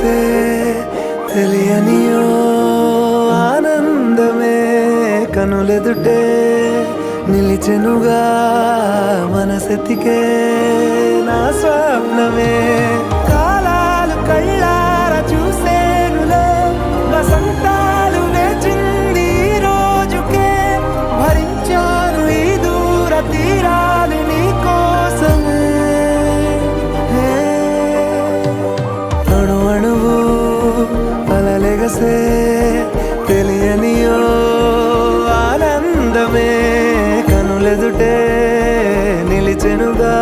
కలలెగసే తెలియనియో ఆనందమే కనులెదుటే నిలిచెనుగా మనసెతికే నా స్వప్నమే కాలాలు కళ్ళార చూసేనులే వసంతాలు వేచింది ఈ రోజుకే భరించాను ఈ దూర తీరాలు నీ కోసమే అణు అణువు కలలెగసే తెలియనియో ఆనందమే కనులెదుటే నిలిచెనుగా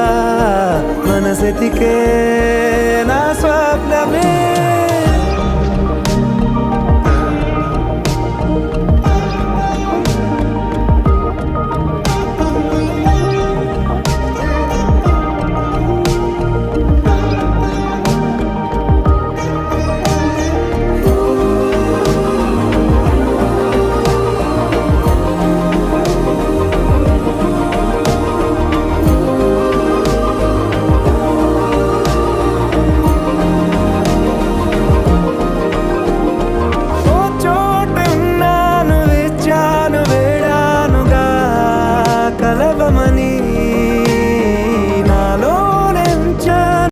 మనసెతికే నా స్వప్నమే